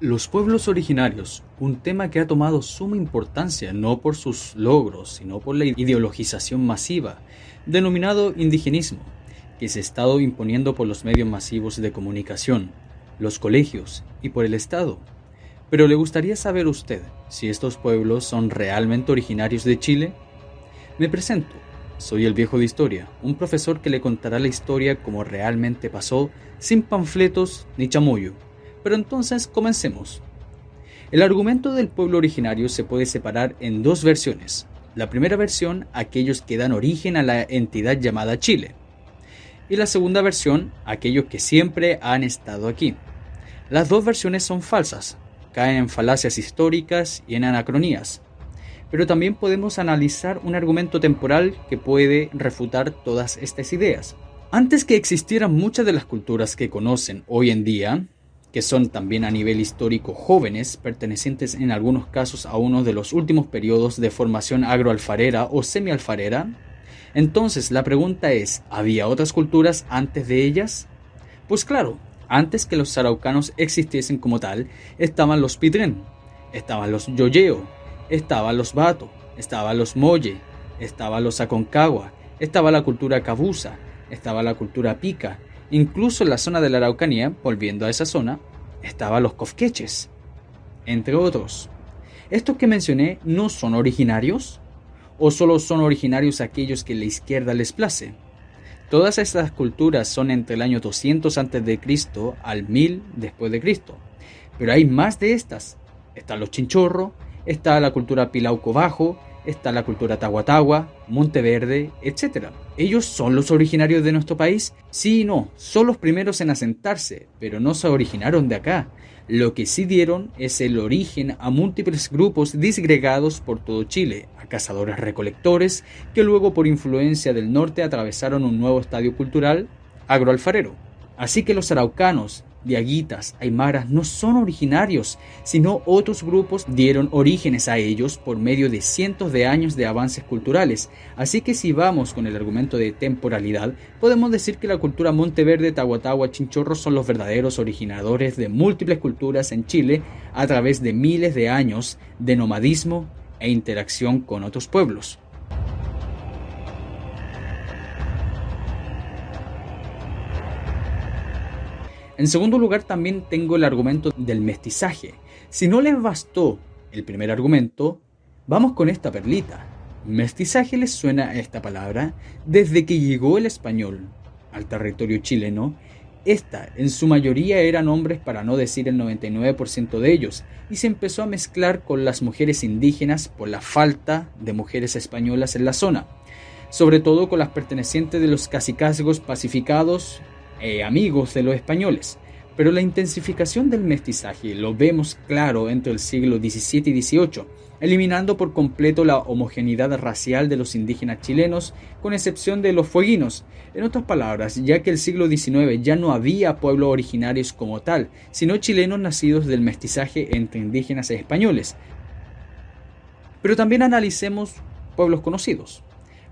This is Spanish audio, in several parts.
Los pueblos originarios, un tema que ha tomado suma importancia no por sus logros, sino por la ideologización masiva, denominado indigenismo, que se ha estado imponiendo por los medios masivos de comunicación, los colegios y por el Estado. Pero ¿le gustaría saber usted si estos pueblos son realmente originarios de Chile? Me presento, soy el viejo de historia, un profesor que le contará la historia como realmente pasó, sin panfletos ni chamullo. Pero entonces comencemos. El argumento del pueblo originario se puede separar en dos versiones. La primera versión, aquellos que dan origen a la entidad llamada Chile. Y la segunda versión, aquellos que siempre han estado aquí. Las dos versiones son falsas, caen en falacias históricas y en anacronías. Pero también podemos analizar un argumento temporal que puede refutar todas estas ideas. Antes que existieran muchas de las culturas que conocen hoy en día, que son también a nivel histórico jóvenes, pertenecientes en algunos casos a uno de los últimos periodos de formación agroalfarera o semialfarera, entonces la pregunta es, ¿había otras culturas antes de ellas? Pues claro, antes que los araucanos existiesen como tal, estaban los Pitrén, estaban los Yoyeo, estaban los Bato, estaban los Molle, estaban los Aconcagua, estaba la cultura Cabuza, estaba la cultura Pica. Incluso en la zona de la Araucanía, volviendo a esa zona, estaban los cofqueches, entre otros. ¿Estos que mencioné no son originarios? ¿O solo son originarios aquellos que la izquierda les place? Todas estas culturas son entre el año 200 a.C. al 1000 después de Cristo. Pero hay más de estas. Están los Chinchorro, está la cultura Pilauco Bajo, está la cultura Tahuatahua, Monteverde, etc. ¿Ellos son los originarios de nuestro país? Sí y no, son los primeros en asentarse, pero no se originaron de acá. Lo que sí dieron es el origen a múltiples grupos disgregados por todo Chile, a cazadores-recolectores, que luego por influencia del norte atravesaron un nuevo estadio cultural agroalfarero. Así que los araucanos, diaguitas, aymaras no son originarios, sino otros grupos dieron orígenes a ellos por medio de cientos de años de avances culturales. Así que si vamos con el argumento de temporalidad, podemos decir que la cultura Monteverde, Tahuatahua, Chinchorro son los verdaderos originadores de múltiples culturas en Chile a través de miles de años de nomadismo e interacción con otros pueblos. En segundo lugar, también tengo el argumento del mestizaje. Si no les bastó el primer argumento, vamos con esta perlita. Mestizaje les suena a esta palabra desde que llegó el español al territorio chileno. Esta, en su mayoría, eran hombres, para no decir el 99% de ellos, y se empezó a mezclar con las mujeres indígenas por la falta de mujeres españolas en la zona, sobre todo con las pertenecientes de los cacicazgos pacificados, amigos de los españoles. Pero la intensificación del mestizaje lo vemos claro entre el siglo XVII y XVIII, eliminando por completo la homogeneidad racial de los indígenas chilenos, con excepción de los fueguinos. En otras palabras, ya que el siglo XIX ya no había pueblos originarios como tal, sino chilenos nacidos del mestizaje entre indígenas y españoles. Pero también analicemos pueblos conocidos.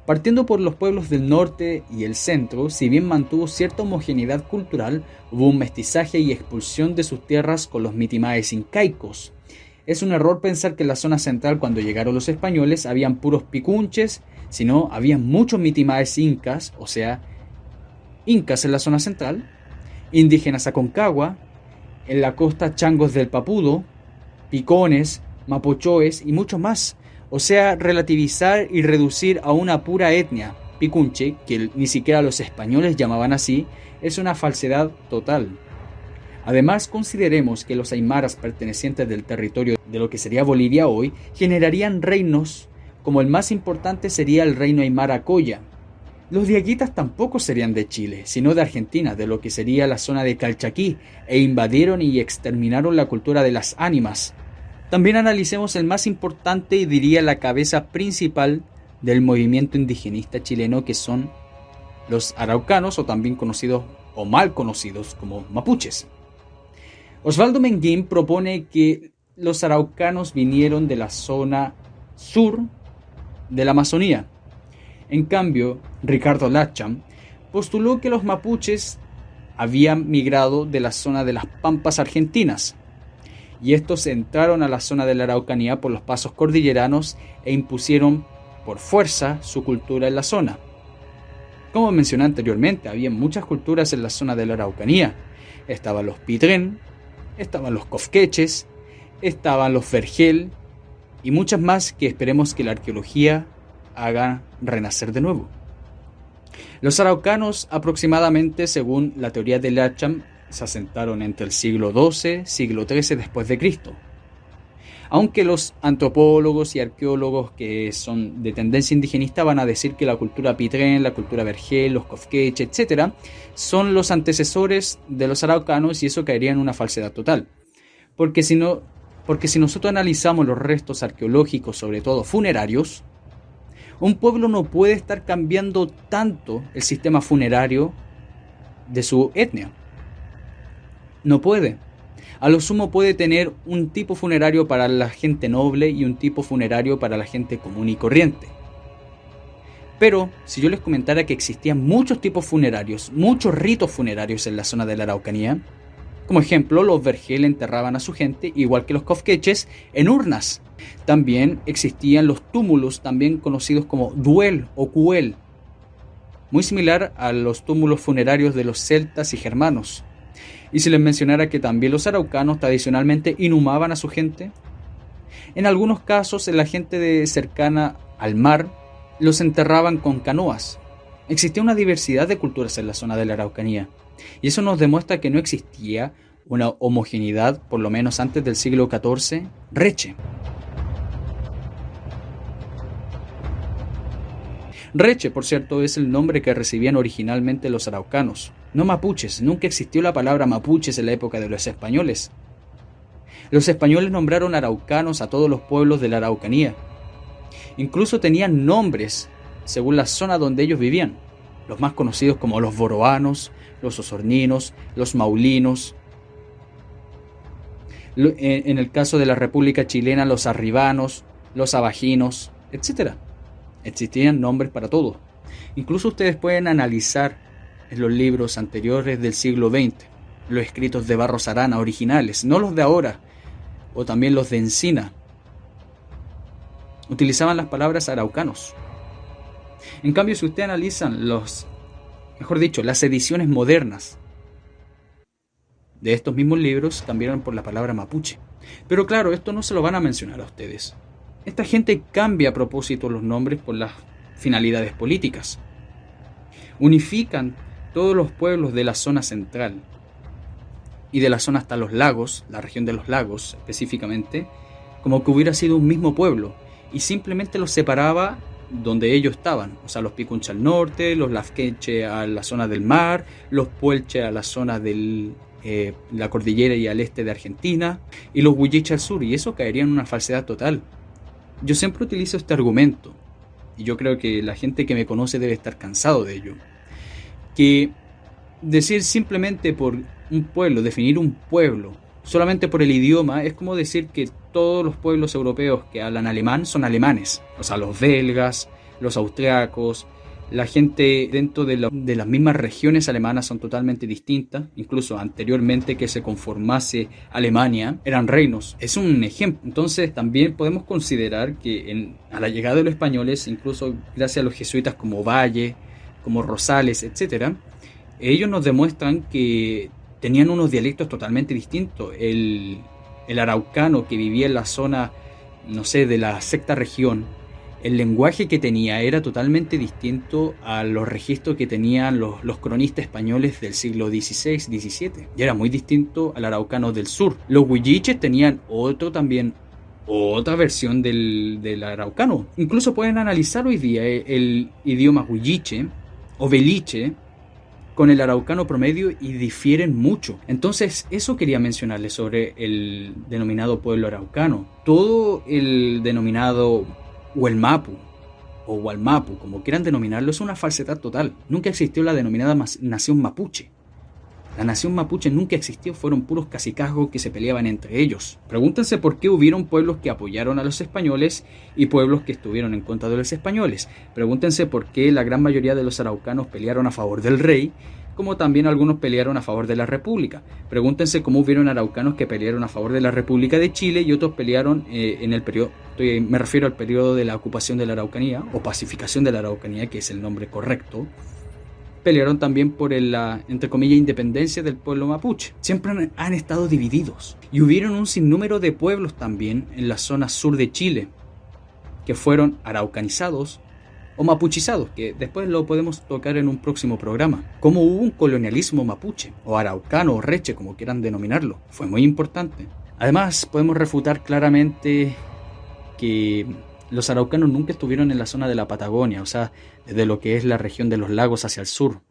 Partiendo por los pueblos del norte y el centro, si bien mantuvo cierta homogeneidad cultural, hubo un mestizaje y expulsión de sus tierras con los mitimaes incaicos. Es un error pensar que en la zona central, cuando llegaron los españoles, habían puros picunches, sino habían muchos mitimaes incas, o sea, incas en la zona central, indígenas Aconcagua, en la costa changos del Papudo, picones, mapochoes y muchos más. O sea, relativizar y reducir a una pura etnia, picunche, que ni siquiera los españoles llamaban así, es una falsedad total. Además, consideremos que los aymaras pertenecientes del territorio de lo que sería Bolivia hoy, generarían reinos, como el más importante sería el reino aymara Coya. Los diaguitas tampoco serían de Chile, sino de Argentina, de lo que sería la zona de Calchaquí, e invadieron y exterminaron la cultura de las ánimas. También analicemos el más importante y diría la cabeza principal del movimiento indigenista chileno, que son los araucanos, o también conocidos o mal conocidos como mapuches. Osvaldo Menguín propone que los araucanos vinieron de la zona sur de la Amazonía. En cambio, Ricardo Lacham postuló que los mapuches habían migrado de la zona de las Pampas argentinas. y estos entraron a la zona de la Araucanía por los pasos cordilleranos e impusieron por fuerza su cultura en la zona. Como mencioné anteriormente, había muchas culturas en la zona de la Araucanía. Estaban los Pitrén, estaban los Cofqueches, estaban los Vergel y muchas más que esperemos que la arqueología haga renacer de nuevo. Los araucanos, aproximadamente según la teoría de Latcham, se asentaron entre el siglo XII, siglo XIII después de Cristo. Aunque los antropólogos y arqueólogos que son de tendencia indigenista van a decir que la cultura Pitrén, la cultura Vergel, los Cofqueches, etc., son los antecesores de los araucanos, y eso caería en una falsedad total. Porque si nosotros analizamos los restos arqueológicos, sobre todo funerarios, un pueblo no puede estar cambiando tanto el sistema funerario de su etnia. No puede. A lo sumo puede tener un tipo funerario para la gente noble y un tipo funerario para la gente común y corriente. Pero si yo les comentara que existían muchos tipos funerarios, muchos ritos funerarios en la zona de la Araucanía, como ejemplo, los Vergel enterraban a su gente, igual que los Cofqueches, en urnas. También existían los túmulos, también conocidos como duel o cuel, muy similar a los túmulos funerarios de los celtas y germanos. Y si les mencionara que también los araucanos tradicionalmente inhumaban a su gente, en algunos casos la gente cercana al mar los enterraban con canoas. Existía una diversidad de culturas en la zona de la Araucanía, y eso nos demuestra que no existía una homogeneidad, por lo menos antes del siglo XIV, reche. Reche, por cierto, es el nombre que recibían originalmente los araucanos, no mapuches. Nunca existió la palabra mapuches en la época de los españoles. Los españoles nombraron araucanos a todos los pueblos de la Araucanía. Incluso tenían nombres según la zona donde ellos vivían, los más conocidos como los boroanos, los osorninos, los maulinos. En el caso de la República Chilena, los arribanos, los abajinos, etc. Existían nombres para todo. Incluso ustedes pueden analizar en los libros anteriores del siglo XX, los escritos de Barros Arana originales, no los de ahora, o también los de Encina. Utilizaban las palabras araucanos. En cambio, si ustedes analizan las ediciones modernas de estos mismos libros, cambiaron por la palabra mapuche. Pero claro, esto no se lo van a mencionar a ustedes. Esta gente cambia a propósito los nombres por las finalidades políticas. Unifican todos los pueblos de la zona central y de la zona hasta los lagos, la región de los lagos específicamente, como que hubiera sido un mismo pueblo, y simplemente los separaba donde ellos estaban. O sea, los Picunche al norte, los Lafquenche a la zona del mar, los Puelche a la zona de la cordillera y al este de Argentina, y los Huilliche al sur, y eso caería en una falsedad total. Yo siempre utilizo este argumento, y yo creo que la gente que me conoce debe estar cansado de ello, que decir simplemente por un pueblo, definir un pueblo solamente por el idioma, es como decir que todos los pueblos europeos que hablan alemán son alemanes. O sea, los belgas, los austriacos, la gente dentro de las mismas regiones alemanas son totalmente distintas. Incluso anteriormente que se conformase Alemania, eran reinos. Es un ejemplo. Entonces también podemos considerar que a la llegada de los españoles, incluso gracias a los jesuitas como Valle, como Rosales, etc., ellos nos demuestran que tenían unos dialectos totalmente distintos. El araucano que vivía en la zona, no sé, de la sexta región, el lenguaje que tenía era totalmente distinto a los registros que tenían los cronistas españoles del siglo XVI, XVII. Y era muy distinto al araucano del sur. Los huilliches tenían otra versión del araucano. Incluso pueden analizar hoy día el idioma huilliche o beliche con el araucano promedio y difieren mucho. Entonces, eso quería mencionarles sobre el denominado pueblo araucano. Todo el denominado Huelmapu o Hualmapu, como quieran denominarlo, es una falsedad total. Nunca existió la denominada nación mapuche. La nación mapuche nunca existió, fueron puros cacicazgos que se peleaban entre ellos. Pregúntense por qué hubieron pueblos que apoyaron a los españoles y pueblos que estuvieron en contra de los españoles. Pregúntense por qué la gran mayoría de los araucanos pelearon a favor del rey como también algunos pelearon a favor de la República. Pregúntense cómo hubieron araucanos que pelearon a favor de la República de Chile y otros pelearon en el periodo, me refiero al periodo de la ocupación de la Araucanía o pacificación de la Araucanía, que es el nombre correcto. Pelearon también por la, entre comillas, independencia del pueblo mapuche. Siempre han estado divididos. Y hubieron un sinnúmero de pueblos también en la zona sur de Chile que fueron araucanizados o mapuchizados, que después lo podemos tocar en un próximo programa. Como hubo un colonialismo mapuche, o araucano, o reche, como quieran denominarlo, fue muy importante. Además, podemos refutar claramente que los araucanos nunca estuvieron en la zona de la Patagonia, o sea, desde lo que es la región de los lagos hacia el sur,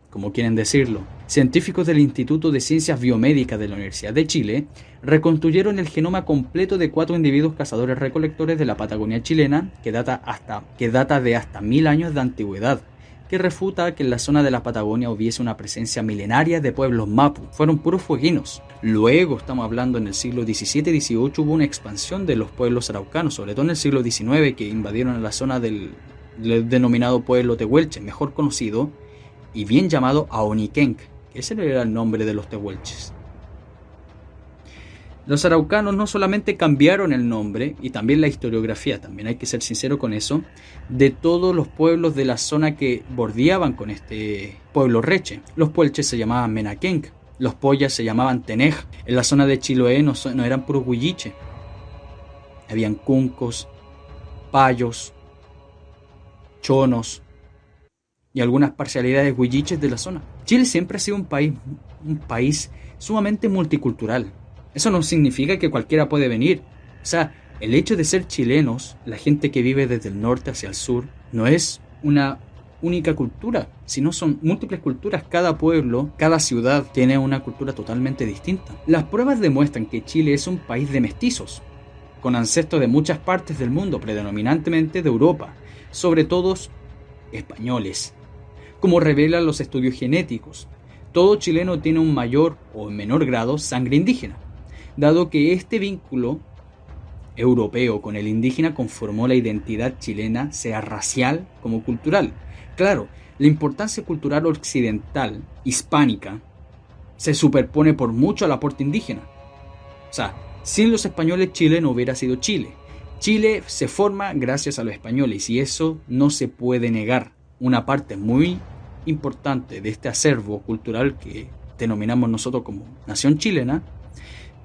como quieren decirlo. Científicos del Instituto de Ciencias Biomédicas de la Universidad de Chile reconstruyeron el genoma completo de 4 individuos cazadores-recolectores de la Patagonia chilena, que data de hasta 1000 años de antigüedad, que refuta que en la zona de la Patagonia hubiese una presencia milenaria de pueblos mapu. Fueron puros fueguinos. Luego, estamos hablando en el siglo XVII y XVIII, hubo una expansión de los pueblos araucanos, sobre todo en el siglo XIX, que invadieron la zona del denominado pueblo tehuelche, mejor conocido y bien llamado Aoniquenc, que ese era el nombre de los tehuelches. Los araucanos no solamente cambiaron el nombre y también la historiografía, también hay que ser sincero con eso, de todos los pueblos de la zona que bordeaban con este pueblo reche. Los puelches se llamaban Menaquenc, los poyas se llamaban Tenej. En la zona de Chiloé no eran puros huilliche, habían cuncos, payos, chonos y algunas parcialidades huilliches de la zona. Chile siempre ha sido un país sumamente multicultural. Eso no significa que cualquiera puede venir. O sea, el hecho de ser chilenos, la gente que vive desde el norte hacia el sur, no es una única cultura, sino son múltiples culturas. Cada pueblo, cada ciudad tiene una cultura totalmente distinta. Las pruebas demuestran que Chile es un país de mestizos, con ancestros de muchas partes del mundo, predominantemente de Europa, sobre todo españoles. Como revelan los estudios genéticos, todo chileno tiene un mayor o en menor grado sangre indígena, dado que este vínculo europeo con el indígena conformó la identidad chilena, sea racial como cultural. Claro, la importancia cultural occidental, hispánica, se superpone por mucho al aporte indígena. O sea, sin los españoles Chile no hubiera sido Chile. Chile se forma gracias a los españoles y eso no se puede negar. Una parte muy importante de este acervo cultural que denominamos nosotros como nación chilena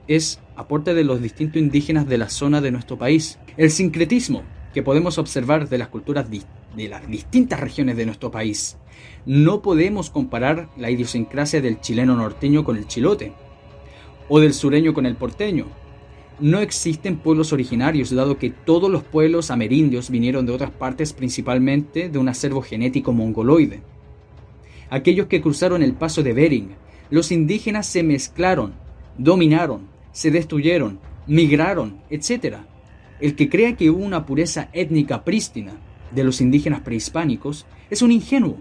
es aporte de los distintos indígenas de la zona de nuestro país. El sincretismo que podemos observar de las culturas de las distintas regiones de nuestro país. No podemos comparar la idiosincrasia del chileno norteño con el chilote o del sureño con el porteño. No existen pueblos originarios, dado que todos los pueblos amerindios vinieron de otras partes, principalmente de un acervo genético mongoloide. Aquellos que cruzaron el paso de Bering, los indígenas se mezclaron, dominaron, se destruyeron, migraron, etc. El que crea que hubo una pureza étnica prístina de los indígenas prehispánicos es un ingenuo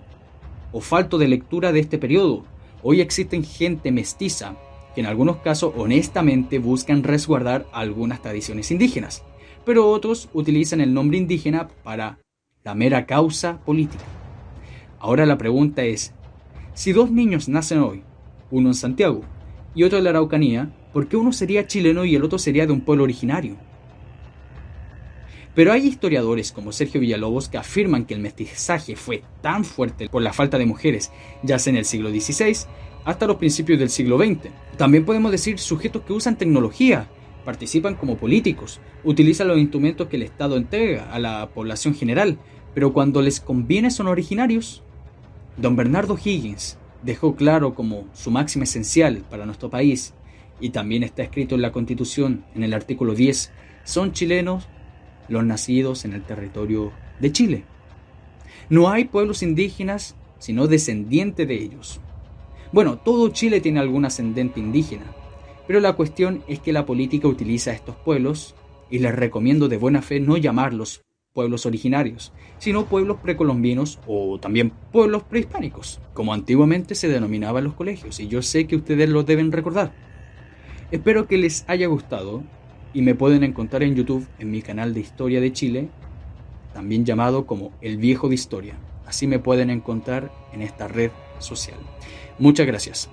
o falto de lectura de este periodo. Hoy existen gente mestiza que en algunos casos honestamente buscan resguardar algunas tradiciones indígenas, pero otros utilizan el nombre indígena para la mera causa política. Ahora la pregunta es, si 2 niños nacen hoy, uno en Santiago y otro en la Araucanía, ¿por qué uno sería chileno y el otro sería de un pueblo originario? Pero hay historiadores como Sergio Villalobos que afirman que el mestizaje fue tan fuerte por la falta de mujeres, ya sea en el siglo XVI hasta los principios del siglo XX. También podemos decir sujetos que usan tecnología, participan como políticos, utilizan los instrumentos que el Estado entrega a la población general, pero cuando les conviene son originarios. Don Bernardo Higgins dejó claro como su máxima esencial para nuestro país, y también está escrito en la Constitución, en el artículo 10, son chilenos los nacidos en el territorio de Chile. No hay pueblos indígenas, sino descendientes de ellos. Bueno, todo Chile tiene algún ascendente indígena, pero la cuestión es que la política utiliza a estos pueblos, y les recomiendo de buena fe no llamarlos pueblos originarios, sino pueblos precolombinos o también pueblos prehispánicos, como antiguamente se denominaba en los colegios, y yo sé que ustedes lo deben recordar. Espero que les haya gustado y me pueden encontrar en YouTube en mi canal de Historia de Chile, también llamado como El Viejo de Historia. Así me pueden encontrar en esta red social. Muchas gracias.